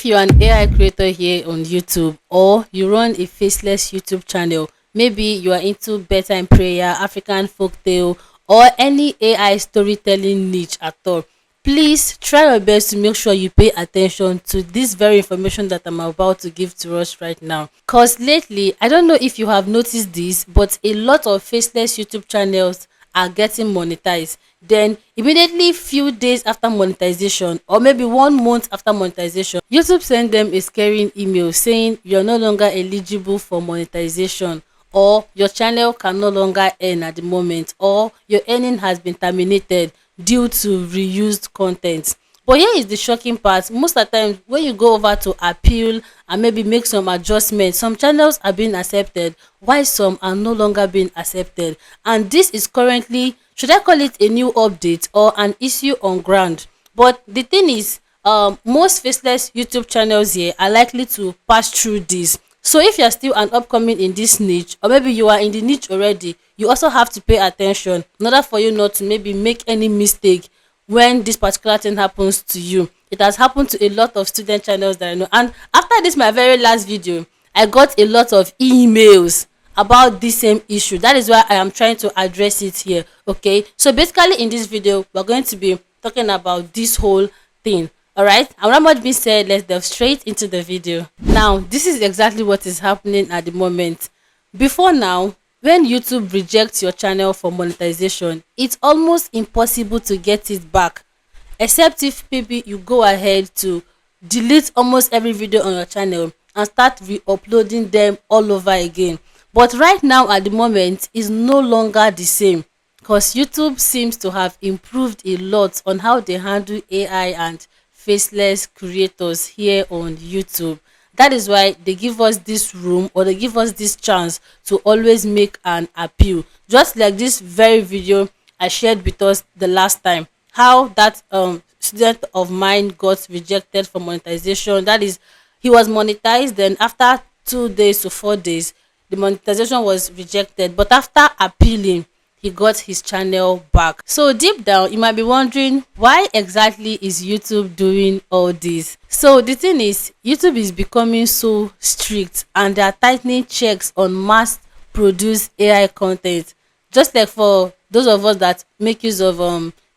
If you're an AI creator here on YouTube or you run a faceless YouTube channel, maybe you are into better in prayer, African folktale, or any AI storytelling niche at all, please try your best to make sure you pay attention to this very information that I'm about to give to us right now. Because lately, I don't know if you have noticed this, but a lot of faceless YouTube channels are getting monetized. Then immediately few days after monetization, or maybe 1 month after monetization, YouTube send them a scaring email saying you're no longer eligible for monetization, or your channel can no longer earn at the moment, or your earning has been terminated due to reused content. But here is the shocking part: most of the time when you go over to appeal and maybe make some adjustments, some channels are being accepted while some are no longer being accepted. And this is currently, should I call it a new update or an issue on ground? But the thing is, most faceless YouTube channels here are likely to pass through this. So if you're still an upcoming in this niche, or maybe you are in the niche already, you also have to pay attention in order for you not to maybe make any mistake when this particular thing happens to you. It has happened to a lot of student channels that I know. And after this my very last video, I got a lot of emails about this same issue. That is why I am trying to address it here. Okay, so basically in this video we're going to be talking about this whole thing. All right, and without much being said, let's delve straight into the video. Now, this is exactly what is happening at the moment. Before now, when YouTube rejects your channel for monetization, it's almost impossible to get it back, except if maybe you go ahead to delete almost every video on your channel and start re-uploading them all over again. But right now at the moment is no longer the same, because YouTube seems to have improved a lot on how they handle AI and faceless creators here on YouTube. That is why they give us this room, or they give us this chance to always make an appeal. Just like this very video I shared with us the last time, how that student of mine got rejected for monetization. That is, he was monetized, then after 2 days to 4 days, the monetization was rejected. But after appealing, he got his channel back. So deep down, you might be wondering, why exactly is YouTube doing all this? So the thing is, YouTube is becoming so strict and they are tightening checks on mass produced AI content. Just like for those of us that make use of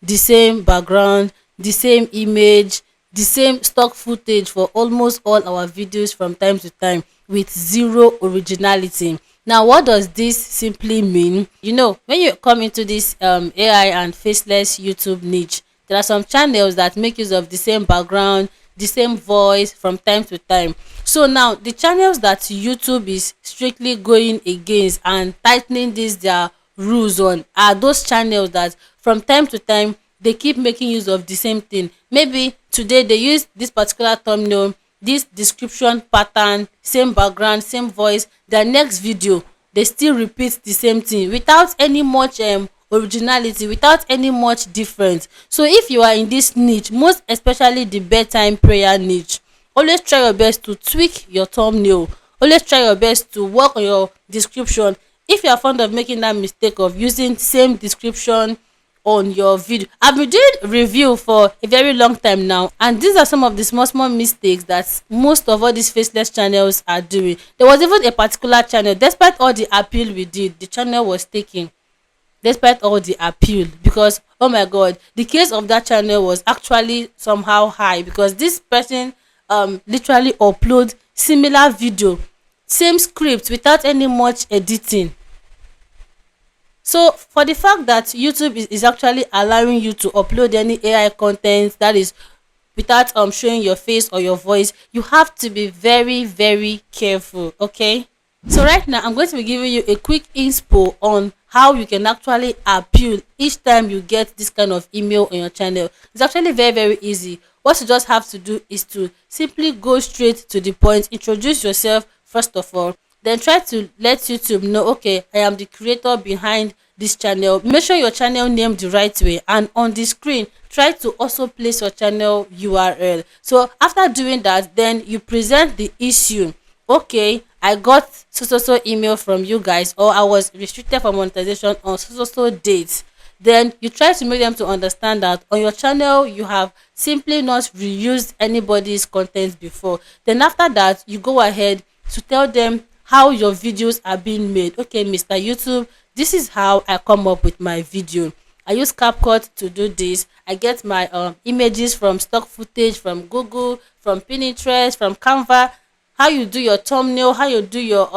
the same background, the same image, the same stock footage for almost all our videos from time to time with zero originality. Now, what does this simply mean? You know, when you come into this AI and faceless YouTube niche, there are some channels that make use of the same background, the same voice from time to time. So now, the channels that YouTube is strictly going against and tightening their rules on are those channels that from time to time they keep making use of the same thing. Maybe today they use this particular thumbnail, this description pattern, same background, same voice. The next video they still repeat the same thing without any much originality, without any much difference. So if you are in this niche, most especially the bedtime prayer niche, always try your best to tweak your thumbnail. Always try your best to work on your description. If you are fond of making that mistake of using same description on your video, I've been doing review for a very long time now, and these are some of the small mistakes that most of all these faceless channels are doing. There was even a particular channel, despite all the appeal we did, the channel was taken despite all the appeal, because oh my god, the case of that channel was actually somehow high, because this person literally upload similar video, same script without any much editing. So for the fact that YouTube is actually allowing you to upload any AI content that is without showing your face or your voice, you have to be very careful. Okay, so right now I'm going to be giving you a quick inspo on how you can actually appeal each time you get this kind of email on your channel. It's actually very easy. What you just have to do is to simply go straight to the point, introduce yourself first of all, then try to let YouTube know, okay, I am the creator behind this channel. Make sure your channel name the right way, and on the screen try to also place your channel URL. So after doing that, then you present the issue. Okay, I got so email from you guys, or I was restricted for monetization on so dates. then you try to make them to understand that on your channel you have simply not reused anybody's content before. Then after that, you go ahead to tell them how your videos are being made. Okay, Mr. YouTube, this is how I come up with my video. I use CapCut to do this. I get my images from stock footage, from Google, from Pinterest, from Canva. How you do your thumbnail, how you do your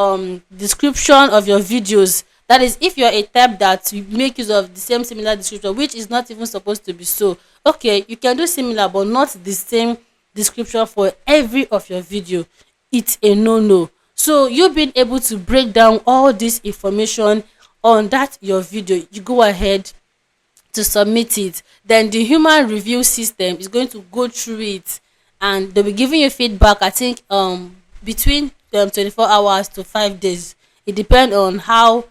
description of your videos. That is, if you're a type that you make use of the same similar description, which is not even supposed to be so. Okay, you can do similar but not the same description for every of your video. It's a no. So you being able to break down all this information on that your video, you go ahead to submit it. Then the human review system is going to go through it, and they'll be giving you feedback. I think between 24 hours to 5 days. It depends on how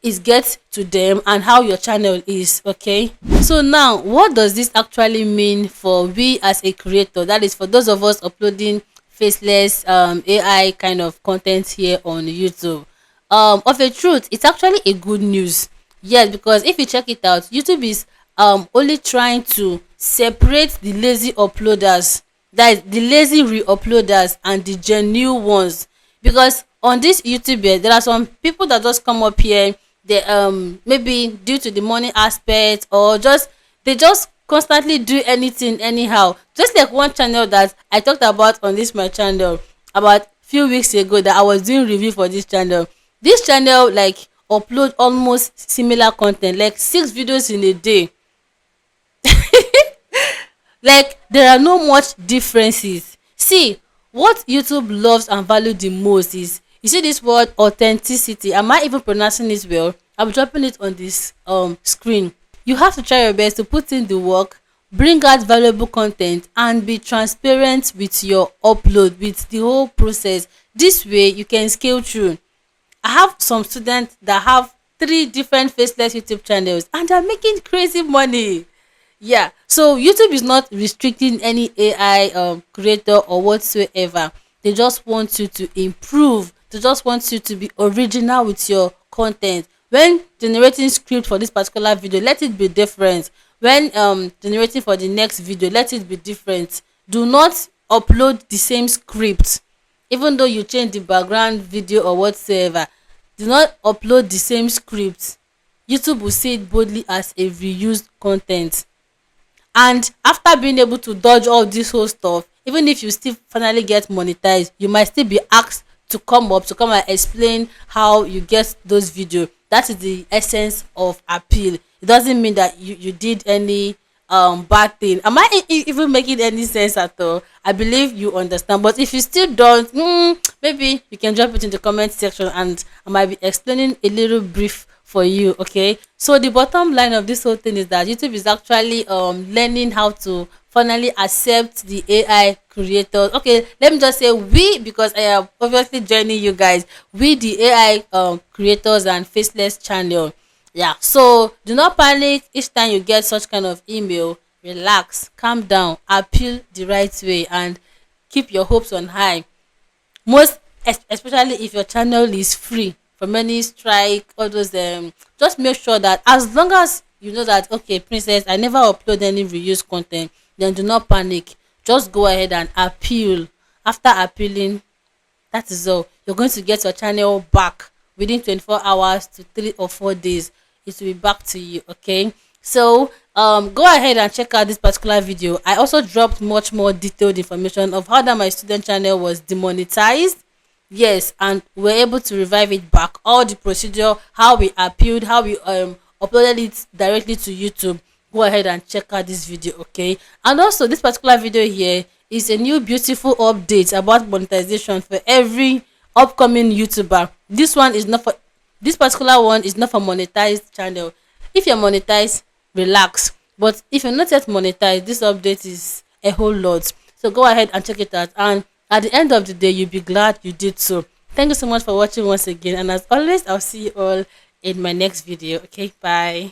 it gets to them and how your channel is. Okay, so now what does this actually mean for we as a creator? That is for those of us uploading faceless AI kind of content here on YouTube. Of a truth, it's actually a good news. Yes, because if you check it out, YouTube is only trying to separate the lazy uploaders, that is the lazy re-uploaders, and the genuine ones. Because on this YouTube there are some people that just come up here, they maybe due to the money aspect, or just they just constantly do anything anyhow. Just like one channel that I talked about on this my channel about few weeks ago, that I was doing review for this channel. This channel like upload almost similar content, like 6 videos in a day. Like there are no much differences. See, what YouTube loves and value the most is, you see this word authenticity. Am I even pronouncing it well? I'm dropping it on this screen. You have to try your best to put in the work, bring out valuable content, and be transparent with your upload, with the whole process. This way you can scale through. I have some students that have 3 different faceless YouTube channels and they're making crazy money. Yeah, so YouTube is not restricting any AI creator or whatsoever. They just want you to improve. They just want you to be original with your content. When generating script for this particular video, let it be different. When generating for the next video, let it be different. Do not upload the same script. Even though you change the background video or whatsoever, do not upload the same script. YouTube will see it boldly as a reused content. And after being able to dodge all this whole stuff, even if you still finally get monetized, you might still be asked to come and explain how you get those videos. That is the essence of appeal. It doesn't mean that you did any bad thing. Am I even making any sense at all? I believe you understand, but if you still don't, maybe you can drop it in the comment section and I might be explaining a little brief for you. Okay, so the bottom line of this whole thing is that YouTube is actually learning how to finally accept the AI creators. Okay, let me just say we, because I am obviously joining you guys, we the AI creators and faceless channel. Yeah, so do not panic each time you get such kind of email. Relax, calm down, appeal the right way, and keep your hopes on high. Most especially if your channel is free from any strike, all those just make sure that as long as you know that, okay, princess, I never upload any reused content, then do not panic. Just go ahead and appeal. After appealing, that is all. You're going to get your channel back within 24 hours to 3 or 4 days. It will be back to you. Okay, so go ahead and check out this particular video. I also dropped much more detailed information of how that my student channel was demonetized. Yes, and we're able to revive it back. All the procedure, how we appealed, how we uploaded it directly to YouTube. Go ahead and check out this video. Okay, and also this particular video here is a new beautiful update about monetization for every upcoming YouTuber. This one is not for, this particular one is not for monetized channel. If you're monetized, relax, but if you're not yet monetized, this update is a whole lot. So go ahead and check it out, and at the end of the day, you'll be glad you did so. Thank you so much for watching once again, and as always, I'll see you all in my next video. Okay, bye.